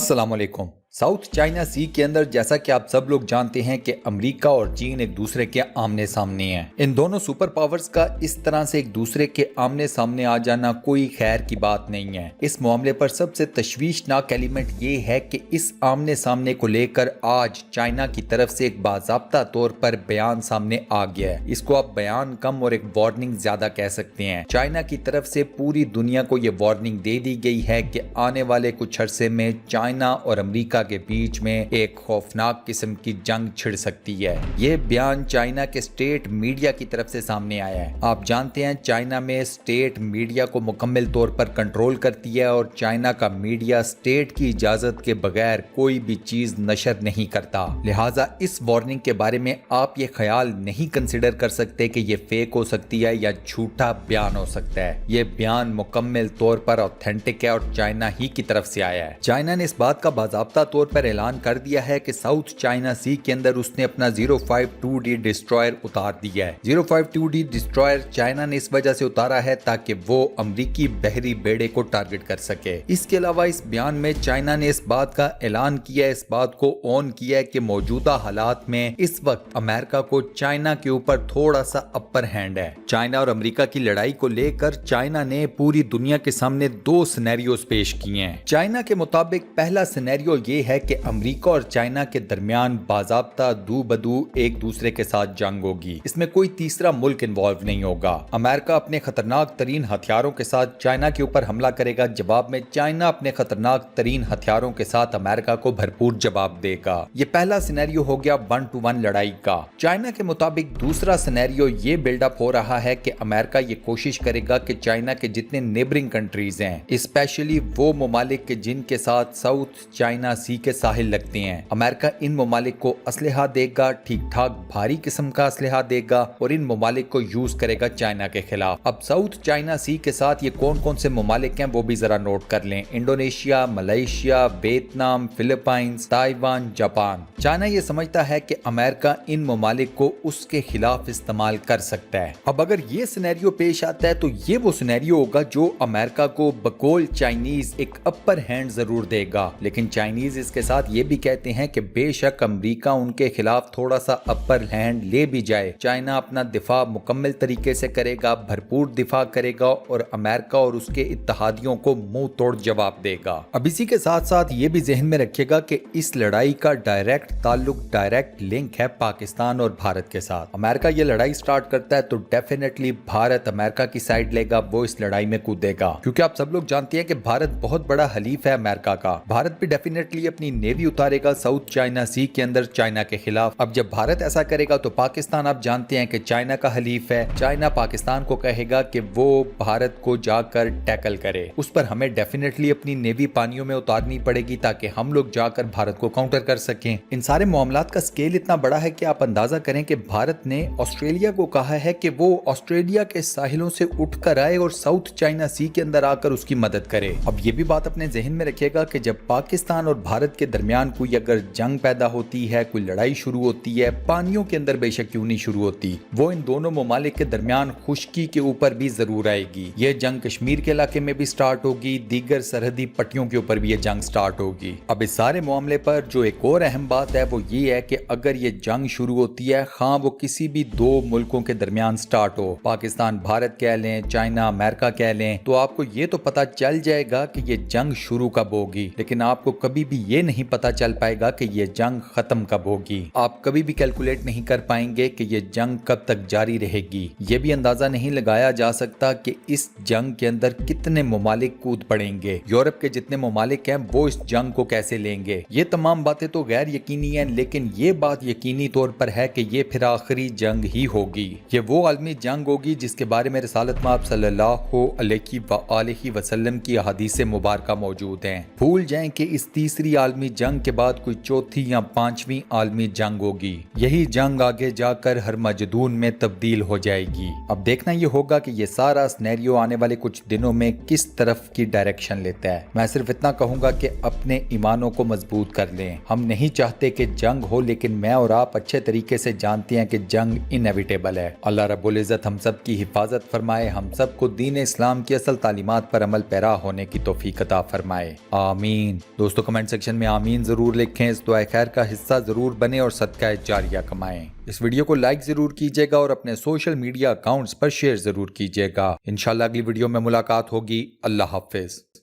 अस्सलाम वालेकुम। South China सी के अंदर जैसा कि आप सब लोग जानते हैं कि अमेरिका और चीन एक दूसरे के आमने सामने हैं। इन दोनों सुपर पावर्स का इस तरह से एक दूसरे के आमने सामने आ जाना कोई खैर की बात नहीं है। इस मामले पर सबसे तशवीशनाक एलिमेंट ये है कि इस आमने सामने को लेकर आज चाइना की तरफ से एक बाज़ाब्ता तौर पर बयान सामने आ गया है। इसको आप बयान कम और एक वार्निंग ज्यादा कह सकते हैं। चाइना की तरफ से पूरी दुनिया को ये वार्निंग दे दी गई है कि आने वाले कुछ अरसे में चाइना और अमेरिका के बीच में एक खौफनाक किस्म की जंग छिड़ सकती है। ये बयान चाइना के स्टेट मीडिया की तरफ से सामने आया है। आप जानते हैं चाइना में स्टेट मीडिया को मुकम्मल तौर पर कंट्रोल करती है और चाइना का मीडिया स्टेट की इजाजत के बगैर कोई भी चीज नशर नहीं करता। लिहाजा इस वार्निंग के बारे में आप ये ख्याल नहीं कंसिडर कर सकते कि ये फेक हो सकती है या झूठा बयान हो सकता है। ये बयान मुकम्मल तौर पर ऑथेंटिक है और चाइना ही की तरफ से आया है। चाइना ने इस बात का बाज़ाब्ता तौर पर ऐलान कर दिया है कि साउथ चाइना सी के अंदर उसने अपना 052D डिस्ट्रॉयर उतार दिया है। 052D डिस्ट्रॉयर चाइना ने इस वजह से उतारा है ताकि वो अमरीकी बहरी बेड़े को टारगेट कर सके। इसके अलावा इस बयान में चाइना ने इस बात का ऐलान किया है, इस बात को ऑन किया है कि मौजूदा हालात में इस वक्त अमेरिका को चाइना के ऊपर थोड़ा सा अपर हैंड है। चाइना और अमेरिका की लड़ाई को लेकर चाइना ने पूरी दुनिया के सामने दो सिनेरियोस पेश किए हैं। चाइना के मुताबिक पहला सिनेरियो ये है कि अमेरिका और चाइना के दरमियान बाज़ाब्ता दू बदू एक दूसरे के साथ जंग होगी। इसमें कोई तीसरा मुल्क इन्वॉल्व नहीं होगा। अमेरिका अपने खतरनाक तरीन हथियारों के साथ चाइना के ऊपर हमला करेगा, जवाब में चाइना अपने खतरनाक तरीन हथियारों के साथ अमेरिका को भरपूर जवाब देगा। ये पहला सिनेरियो हो गया 1 to 1 लड़ाई का। चाइना के मुताबिक दूसरा सिनेरियो ये बिल्डअप हो रहा है कि अमेरिका ये कोशिश करेगा कि चाइना के जितने नेबरिंग कंट्रीज हैं, स्पेशली वो ममालिक के जिनके साथ साउथ चाइना सी के साहिल लगते हैं, अमेरिका इन ममालिक को असलहा देगा, ठीक ठाक भारी किस्म का असलहा देगा और इन ममालिक को यूज करेगा चाइना के खिलाफ। अब साउथ चाइना सी के साथ ये कौन कौन से ममालिक हैं वो भी जरा नोट कर लें। Indonesia, Malaysia, Vietnam, Philippines, Taiwan, Japan. China ये समझता है कि अमेरिका इन ममालिक को उसके खिलाफ इस्तेमाल कर सकता है। अब अगर ये सिनेरियो पेश आता है तो ये वो सिनेरियो होगा जो अमेरिका को बकौल चाइनीज एक अपर हैंड जरूर देगा, लेकिन चाइनीज इसके साथ ये भी कहते हैं कि बेशक अमेरिका उनके खिलाफ थोड़ा सा अपर हैंड ले भी जाए, चाइना अपना दिफा मुकम्मल तरीके से करेगा, भरपूर दिफा करेगा और अमेरिका और उसके इत्तेहादियों को मुंह तोड़ जवाब देगा। अब इसी के साथ साथ ये भी जहन में रखिएगा कि इस लड़ाई का डायरेक्ट ताल्लुक, डायरेक्ट लिंक है पाकिस्तान और भारत के साथ। अमेरिका ये लड़ाई स्टार्ट करता है तो डेफिनेटली भारत अमेरिका की साइड लेगा, वो इस लड़ाई में कूदेगा, क्योंकि आप सब लोग जानते हैं कि भारत बहुत बड़ा हलीफ है अमेरिका का। भारत भी डेफिनेटली अपनी नेवी उतारेगा साउथ चाइना सी के अंदर चाइना के खिलाफ। अब जब भारत ऐसा करेगा तो पाकिस्तान, आप जानते हैं कि चाइना का हलीफ है, चाइना पाकिस्तान को कहेगा कि वो भारत को जाकर टैकल करे। उस पर हमें डेफिनेटली अपनी नेवी पानियों में उतारनी पड़ेगी ताकि हम लोग जाकर भारत को काउंटर कर सकें। इन सारे मामलात का स्केल इतना बड़ा है कि आप अंदाजा करें कि भारत ने ऑस्ट्रेलिया को कहा है कि वो ऑस्ट्रेलिया के साहिलों से उठकर आए और साउथ चाइना सी के अंदर आकर उसकी मदद करे। अब ये भी बात अपने जहन में रखिएगा कि जब पाकिस्तान और भारत के दरमियान कोई अगर जंग पैदा होती है, कोई लड़ाई शुरू होती है, पानियों के अंदर बेशक क्यों नहीं शुरू होती, वो इन दोनों ममालिक के दरमियान खुश्की के ऊपर भी जरूर आएगी। ये जंग कश्मीर के इलाके में भी स्टार्ट होगी, दीगर सरहदी पट्टियों के ऊपर भी ये जंग स्टार्ट होगी। अब इस सारे मामले पर जो एक और अहम बात है वो ये है कि अगर ये जंग शुरू होती है, हाँ वो किसी भी दो मुल्कों के दरमियान स्टार्ट हो, पाकिस्तान भारत कह लें, चाइना अमेरिका कह लें, तो आपको ये तो पता चल जाएगा कि ये जंग शुरू कब होगी, लेकिन आपको कभी भी ये नहीं पता चल पाएगा कि ये जंग खत्म कब होगी। आप कभी भी कैलकुलेट नहीं कर पाएंगे कि ये जंग कब तक जारी रहेगी। ये भी अंदाजा नहीं लगाया जा सकता कि इस जंग के अंदर कितने ममालिक कूद पड़ेंगे, यूरोप के जितने ममालिक हैं वो इस जंग को कैसे लेंगे। ये तमाम बातें तो गैर यकीनी हैं, लेकिन ये बात यकीनी तौर पर है कि ये फिर आखिरी जंग ही होगी। ये वो आलमी जंग होगी जिसके बारे में रिसालत में आप सल्लल्लाहु अलैहि वसल्लम की अहादीस मुबारका मौजूद हैं। भूल जाएं कि इस तीसरी आलमी जंग के बाद कोई चौथी या पांचवी आलमी जंग होगी। यही जंग आगे जाकर हरमजदून में तब्दील हो जाएगी। अब देखना ये होगा कि ये सारा सिनेरियो आने वाले कुछ दिनों में किस तरफ की डायरेक्शन लेता है। मैं सिर्फ इतना कहूंगा कि अपने ईमानों को मजबूत कर लें। हम नहीं चाहते कि जंग हो, लेकिन मैं और आप अच्छे तरीके से जानते हैं कि जंग इनएविटेबल है। अल्लाह रब्बुल इज्जत हम सब की हिफाजत फरमाए, हम सब को दीन इस्लाम की असल तालीमात पर अमल पैरा होने की तौफीक अता फरमाए। आमीन। दोस्तों कमेंट سیکشن میں آمین ضرور لکھیں، اس دعائے خیر کا حصہ ضرور بنیں اور صدقہ جاریہ کمائیں۔ اس ویڈیو کو لائک ضرور کیجیے گا اور اپنے سوشل میڈیا اکاؤنٹس پر شیئر ضرور کیجیے گا۔ انشاءاللہ اگلی ویڈیو میں ملاقات ہوگی۔ اللہ حافظ۔